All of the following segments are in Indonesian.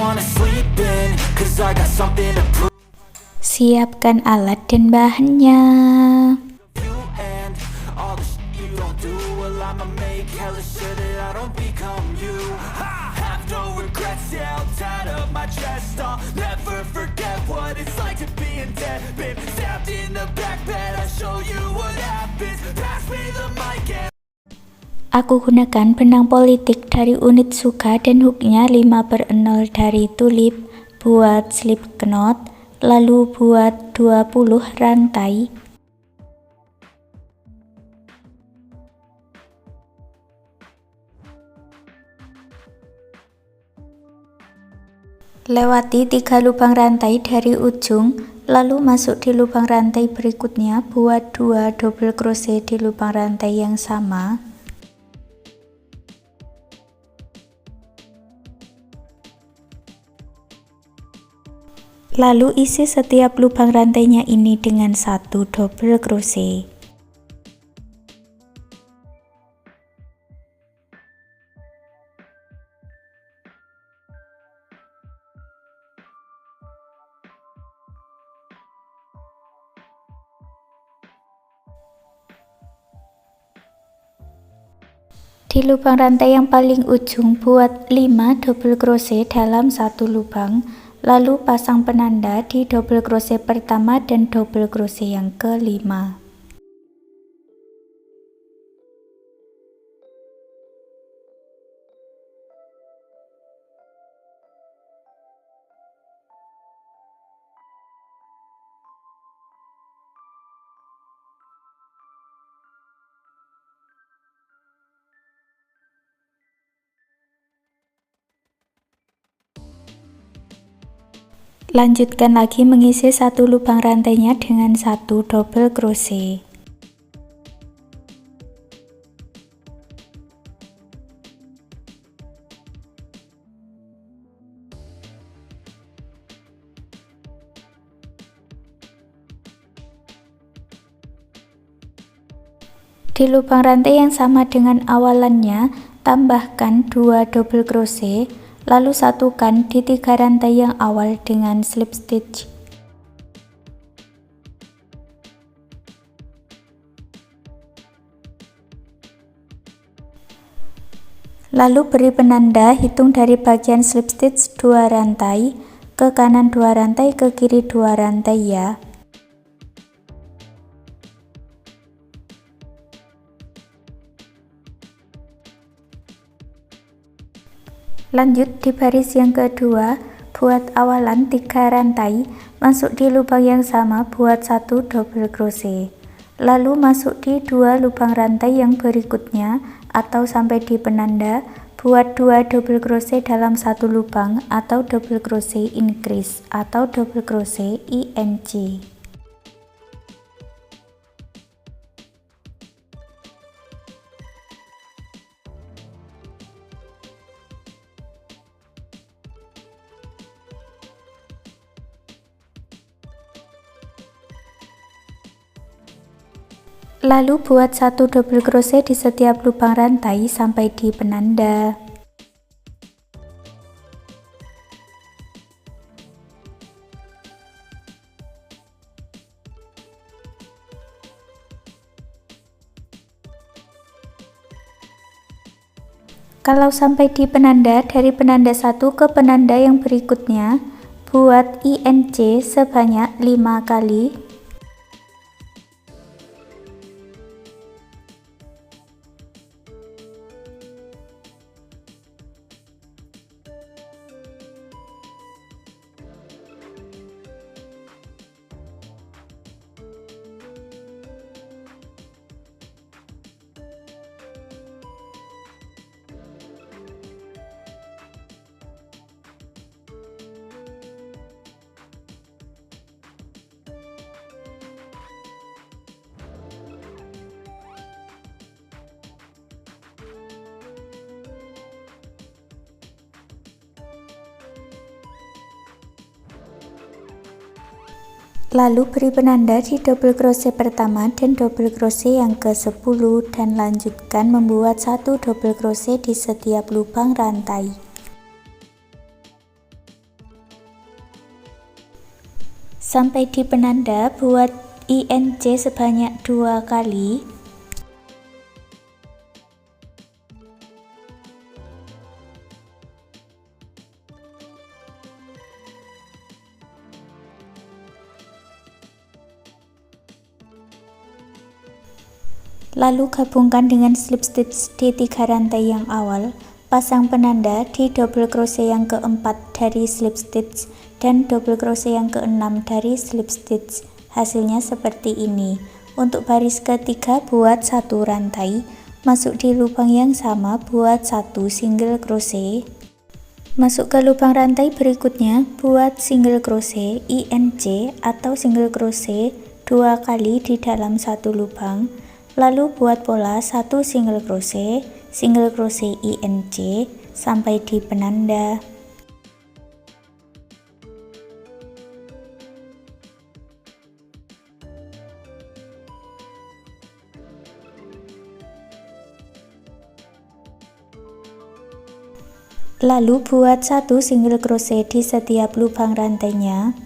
wanna sleep in, 'cause I got something to prove. Siapkan alat dan bahannya. And all the shit you don't do, well, I'ma make hella sure that I don't become you. I have no regrets, yeah, I'll tie up my chest. I'll never forget what it's like to be in debt. Been stabbed in the back bed, I'll show you what happens. Pass me the mic and Aku gunakan benang politik dari unit Suka dan hooknya 5/0 dari Tulip buat slip knot, lalu buat 20 rantai. Lewati 3 lubang rantai dari ujung, lalu masuk di lubang rantai berikutnya, buat 2 double crochet di lubang rantai yang sama. Lalu isi setiap lubang rantainya ini dengan 1 double crochet. Di lubang rantai yang paling ujung buat 5 double crochet dalam satu lubang, lalu pasang penanda di double crochet pertama dan double crochet yang kelima. Lanjutkan lagi mengisi satu lubang rantainya dengan 1 double crochet. Di lubang rantai yang sama dengan awalannya, tambahkan 2 double crochet, lalu satukan di 3 rantai yang awal dengan slip stitch. Lalu beri penanda, hitung dari bagian slip stitch 2 rantai, ke kanan 2 rantai, ke kiri 2 rantai ya. Lanjut di baris yang kedua, buat awalan 3 rantai, masuk di lubang yang sama buat 1 double crochet. Lalu masuk di 2 lubang rantai yang berikutnya atau sampai di penanda, buat 2 double crochet dalam satu lubang atau double crochet increase atau double crochet INC. Lalu buat 1 double crochet di setiap lubang rantai sampai di penanda. Kalau sampai di penanda, dari penanda 1 ke penanda yang berikutnya, buat INC sebanyak 5 kali. Lalu beri penanda di double crochet pertama dan double crochet yang ke-10 dan lanjutkan membuat 1 double crochet di setiap lubang rantai. Sampai di penanda, buat INC sebanyak 2 kali. Lalu gabungkan dengan slip stitch di 3 rantai yang awal. Pasang penanda di double crochet yang keempat dari slip stitch dan double crochet yang keenam dari slip stitch. Hasilnya seperti ini. Untuk baris ketiga buat 1 rantai, masuk di lubang yang sama, buat 1 single crochet. Masuk ke lubang rantai berikutnya, buat single crochet INC atau single crochet 2 kali di dalam satu lubang. Lalu buat pola 1 single crochet INC sampai di penanda. Lalu buat 1 single crochet di setiap lubang rantainya.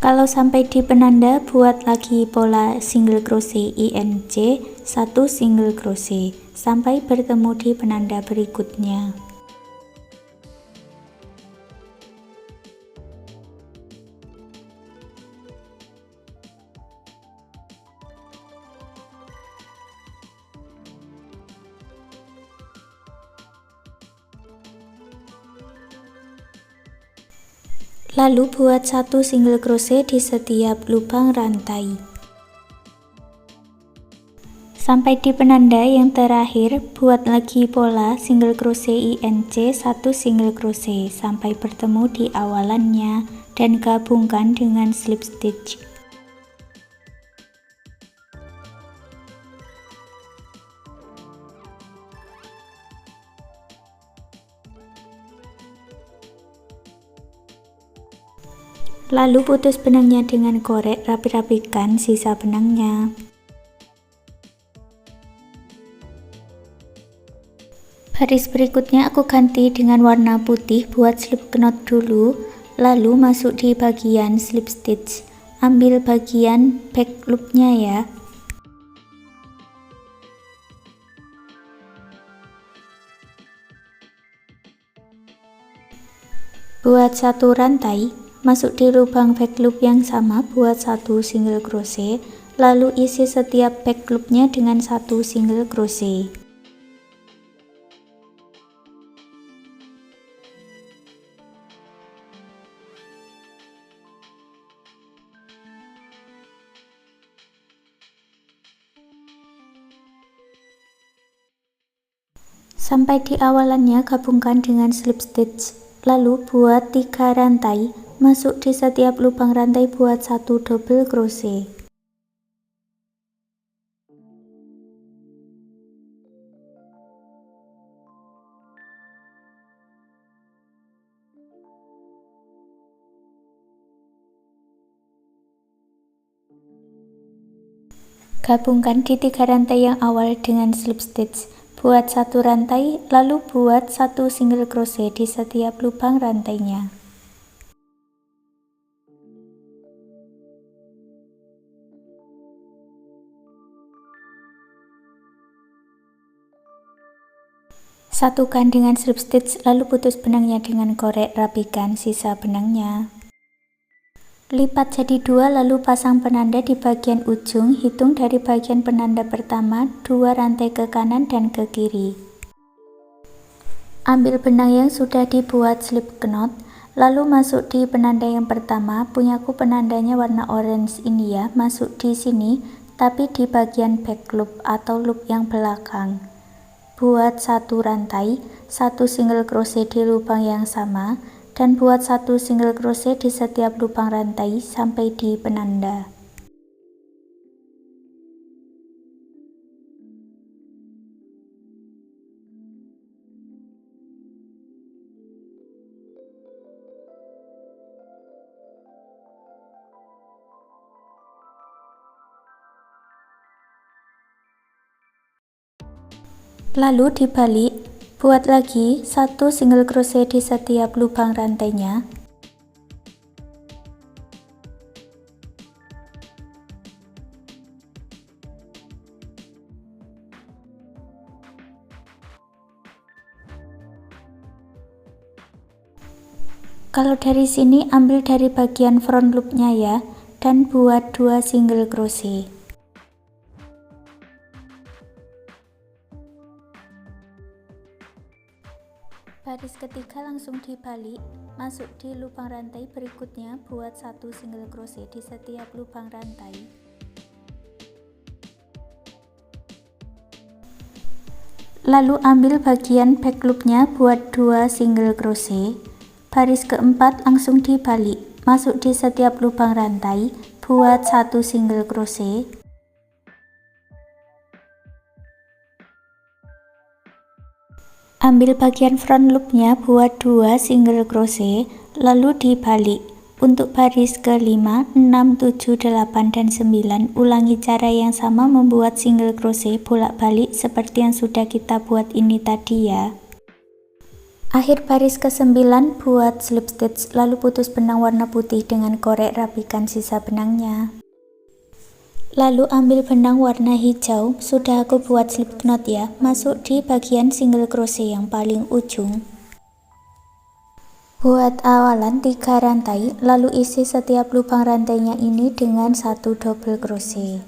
Kalau sampai di penanda, buat lagi pola single crochet INC 1 single crochet sampai bertemu di penanda berikutnya. Lalu buat 1 single crochet di setiap lubang rantai. Sampai di penanda yang terakhir, buat lagi pola single crochet INC 1 single crochet sampai bertemu di awalannya dan gabungkan dengan slip stitch. Lalu putus benangnya dengan korek, rapi-rapikan sisa benangnya. Baris berikutnya aku ganti dengan warna putih, buat slip knot dulu, lalu masuk di bagian slip stitch. Ambil bagian back loopnya ya. Buat 1 rantai, masuk di lubang back loop yang sama, buat 1 single crochet, lalu isi setiap back loopnya dengan 1 single crochet. Sampai di awalannya gabungkan dengan slip stitch, lalu buat 3 rantai, masuk di setiap lubang rantai buat 1 double crochet. Gabungkan di 3 rantai yang awal dengan slip stitch. Buat 1 rantai, lalu buat 1 single crochet di setiap lubang rantainya. Satukan dengan slip stitch, lalu putus benangnya dengan korek, rapikan sisa benangnya. Lipat jadi 2, lalu pasang penanda di bagian ujung, hitung dari bagian penanda pertama, 2 rantai ke kanan dan ke kiri. Ambil benang yang sudah dibuat slip knot, lalu masuk di penanda yang pertama. Punyaku penandanya warna orange ini ya, masuk di sini, tapi di bagian back loop atau loop yang belakang. Buat 1 rantai, 1 single crochet di lubang yang sama, dan buat 1 single crochet di setiap lubang rantai sampai di penanda. Lalu dibalik, buat lagi 1 single crochet di setiap lubang rantainya. Kalau dari sini ambil dari bagian front loopnya ya, dan buat 2 single crochet. Baris ketiga langsung dibalik, masuk di lubang rantai berikutnya, buat 1 single crochet di setiap lubang rantai. Lalu ambil bagian back loopnya, buat 2 single crochet. Baris keempat langsung dibalik, masuk di setiap lubang rantai, buat 1 single crochet. Ambil bagian front loopnya, buat 2 single crochet, lalu dibalik. Untuk baris ke-5, 6, 7, 8, dan 9, ulangi cara yang sama membuat single crochet bolak-balik seperti yang sudah kita buat ini tadi ya. Akhir baris ke-9 buat slip stitch, lalu putus benang warna putih dengan korek, rapikan sisa benangnya. Lalu ambil benang warna hijau, sudah aku buat slip knot ya, masuk di bagian single crochet yang paling ujung. Buat awalan 3 rantai, lalu isi setiap lubang rantainya ini dengan 1 double crochet.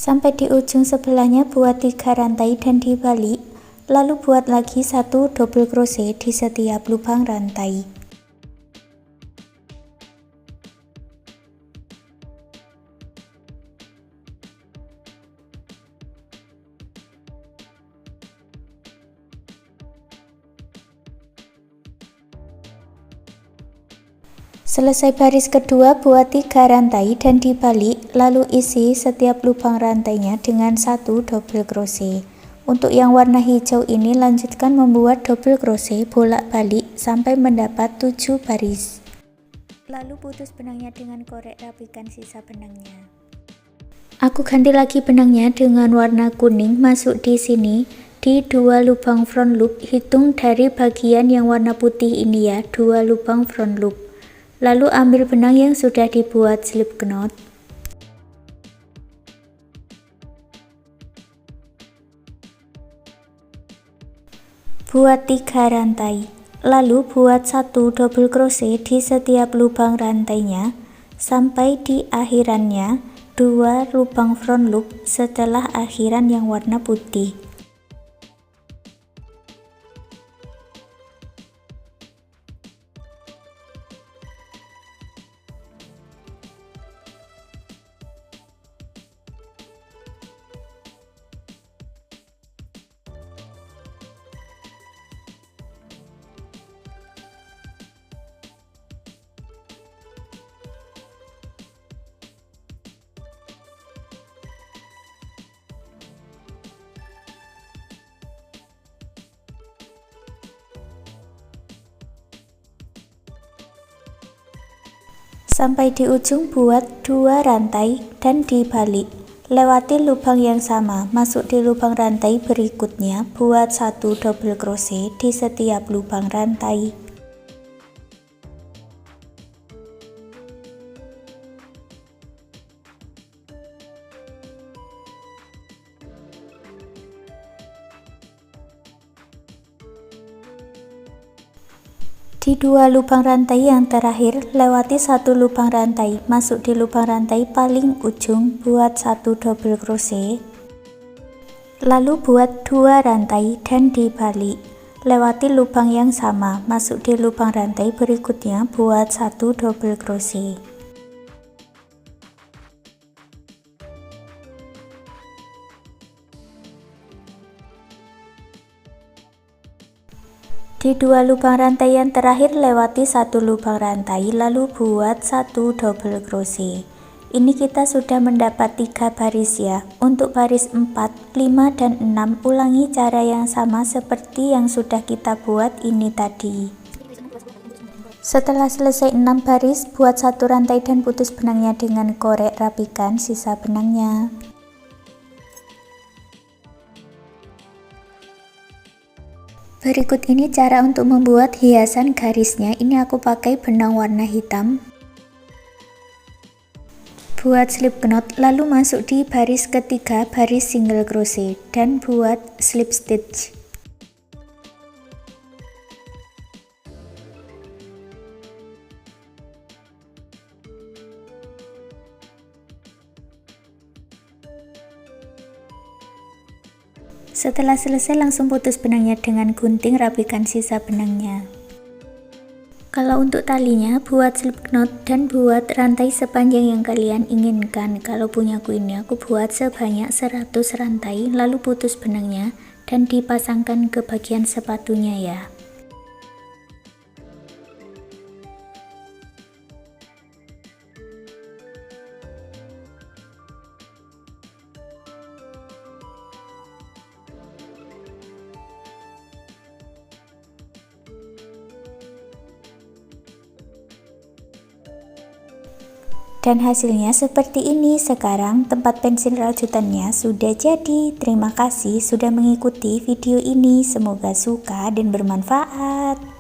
Sampai di ujung sebelahnya buat 3 rantai dan dibalik, lalu buat lagi 1 double crochet di setiap lubang rantai. Selesai baris kedua, buat 3 rantai dan dibalik, lalu isi setiap lubang rantainya dengan 1 double crochet. Untuk yang warna hijau ini lanjutkan membuat double crochet bolak-balik sampai mendapat 7 baris. Lalu putus benangnya dengan korek, rapikan sisa benangnya. Aku ganti lagi benangnya dengan warna kuning, masuk di sini di 2 lubang front loop, hitung dari bagian yang warna putih ini ya, 2 lubang front loop. Lalu ambil benang yang sudah dibuat slip knot. Buat 3 rantai. Lalu buat 1 double crochet di setiap lubang rantainya sampai di akhirannya 2 lubang front loop setelah akhiran yang warna putih. Sampai di ujung buat 2 rantai dan dibalik. Lewati lubang yang sama, masuk di lubang rantai berikutnya, buat 1 double crochet di setiap lubang rantai. Di 2 lubang rantai yang terakhir, lewati 1 lubang rantai, masuk di lubang rantai paling ujung, buat 1 double crochet. Lalu buat 2 rantai dan dibalik. Lewati lubang yang sama, masuk di lubang rantai berikutnya, buat 1 double crochet. Di 2 lubang rantai yang terakhir lewati 1 lubang rantai, lalu buat 1 double crochet. Ini kita sudah mendapat 3 baris ya. Untuk baris 4 5 dan 6 ulangi cara yang sama seperti yang sudah kita buat ini tadi. Setelah selesai 6 baris, buat satu rantai dan putus benangnya dengan korek, rapikan sisa benangnya. Berikut ini cara untuk membuat hiasan garisnya. Ini aku pakai benang warna hitam. Buat slip knot, lalu masuk di baris ketiga baris single crochet dan buat slip stitch. Setelah selesai langsung putus benangnya dengan gunting, rapikan sisa benangnya. Kalau untuk talinya, buat slip knot dan buat rantai sepanjang yang kalian inginkan. Kalau punyaku ini aku buat sebanyak 100 rantai, lalu putus benangnya dan dipasangkan ke bagian sepatunya ya. Dan hasilnya seperti ini. Sekarang tempat pensil rajutannya sudah jadi. Terima kasih sudah mengikuti video ini. Semoga suka dan bermanfaat.